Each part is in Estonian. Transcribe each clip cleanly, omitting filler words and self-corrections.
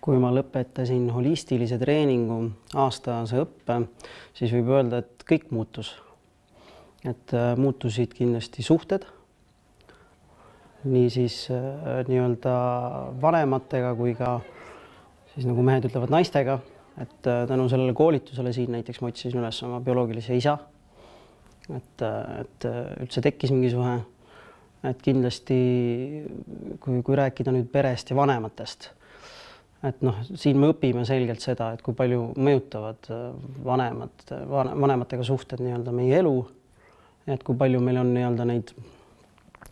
Kui ma lõpetasin holistilise treeningu aastase õppe, siis võib öelda, et kõik muutus. Et muutusid kindlasti suhted, nii siis nii-öelda vanematega kui ka siis nagu mehed ütlevad naistega. Et tänu sellele koolitusele siin näiteks ma otsisin üles oma bioloogilise isa. Et üldse tekkis mingi suhe. Et kindlasti, kui rääkida nüüd perest ja vanematest, et siin me õpime selgelt seda, et kui palju mõjutavad vanematega suhted nii-öelda meie elu, et kui palju meil on nii-öelda neid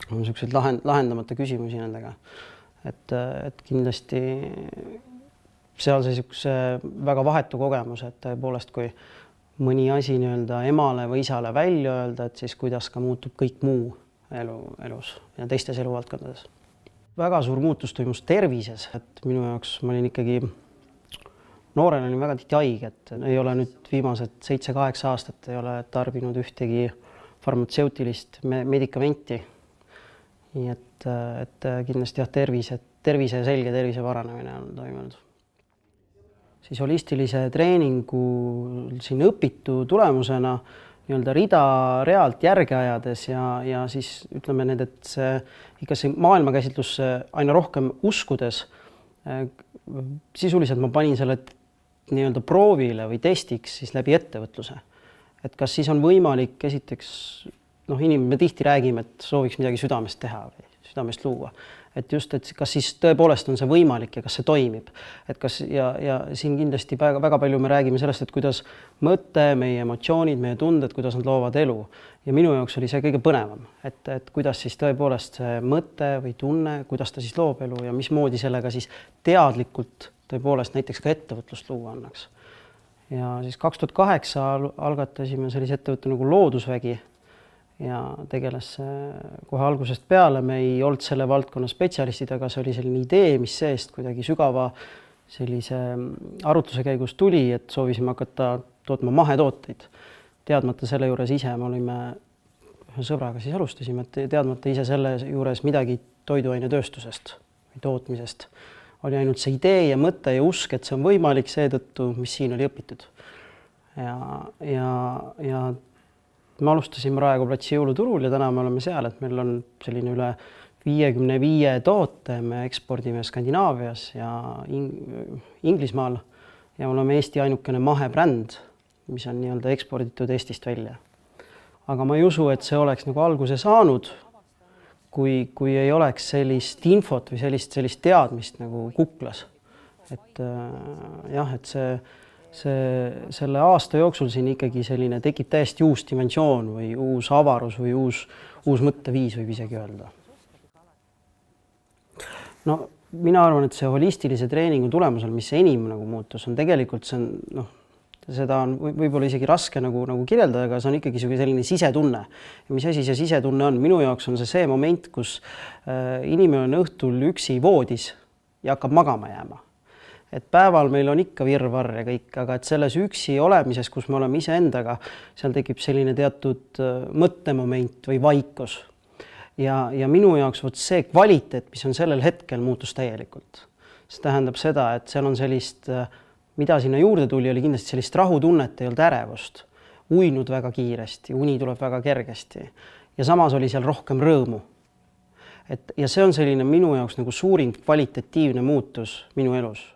selliseid lahendamata küsimusi nendega. Et kindlasti seal see väga vahetu kogemus, et tõepoolest, kui mõni asi nii-öelda emale või isale välja öelda, et siis kuidas ka muutub kõik muu elus ja teistes eluvaldkondades. Väga suur muutus toimus tervises, et minu jaoks ma olin ikkagi noorena olin väga tihti haige, et ei ole nüüd viimased 7-8 aastat ei ole tarbinud ühtegi farmatseutilist medikamenti. Nii et kindlasti tervise selge tervise paranemine on toimunud. Siis holistilise treeningu siin õpitu tulemusena nii-öelda rida-realt järge ajades ja siis ütleme need, et see maailmakäsitlus aina rohkem uskudes, sisuliselt ma panin selle nii-öelda proovile või testiks siis läbi ettevõtluse. Et kas siis on võimalik, esiteks, me tihti räägime, et sooviks midagi südamest teha või südamest luua. Et just, et kas siis tõepoolest on see võimalik ja kas see toimib. Et kas, ja siin kindlasti väga palju me räägime sellest, et kuidas mõte, meie emotsioonid, meie tunded, kuidas nad loovad elu. Ja minu jaoks oli see kõige põnevam, et kuidas siis tõepoolest see mõte või tunne, kuidas ta siis loob elu ja mismoodi sellega siis teadlikult tõepoolest näiteks ka ettevõtlust luua annaks. Ja siis 2008 algatasime sellise ettevõtte nagu Loodusvägi ja tegeles kohe algusest peale. Me ei olnud selle valdkonna spetsialistid, aga see oli selline idee, mis seest kuidagi sügava sellise arutluse käigus tuli, et soovisime hakata tootma mahetooteid. Teadmata selle juures ise, me olime ühe sõbraga siis alustasime, et teadmata ise selle juures midagi toiduainetööstusest või tootmisest. Oli ainult see idee ja mõte ja usk, et see on võimalik seetõttu, mis siin oli õpitud. Ja me alustasime Raekoja platsi jõuluturul ja täna me oleme seal, et meil on selline üle 55 toote, me ekspordime Skandinaavias ja Inglismaal ja me oleme Eesti ainukene mahebränd, mis on nii-öelda eksporditud Eestist välja. Aga ma ei usu, et see oleks nagu alguse saanud, kui ei oleks sellist infot või sellist teadmist nagu kuklas. Et jah, et selle aasta jooksul siin ikkagi selline tekib täiesti uus dimensioon või uus avarus või uus mõtteviis võib isegi öelda. Mina arvan, et see holistilise treeningu tulemusel, mis see enim nagu muutus, on tegelikult seda on võib-olla isegi raske nagu kirjeldada, aga see on ikkagi selline sisetunne. Ja mis asi see sisetunne on? Minu jaoks on see moment, kus inimene on õhtul üksi voodis ja hakkab magama jääma. Et päeval meil on ikka virvarr ja kõik, aga et selles üksi olemises, kus me oleme iseendaga, seal tekib selline teatud mõttemoment või vaikus. Ja minu jaoks see kvaliteet, mis on sellel hetkel, muutus täielikult. See tähendab seda, et seal on sellist, mida sinna juurde tuli, oli kindlasti sellist rahutunnet, ei olnud ärevust. Uinud väga kiiresti, uni tuleb väga kergesti. Ja samas oli seal rohkem rõõmu. Ja see on selline minu jaoks nagu suurim kvalitatiivne muutus minu elus.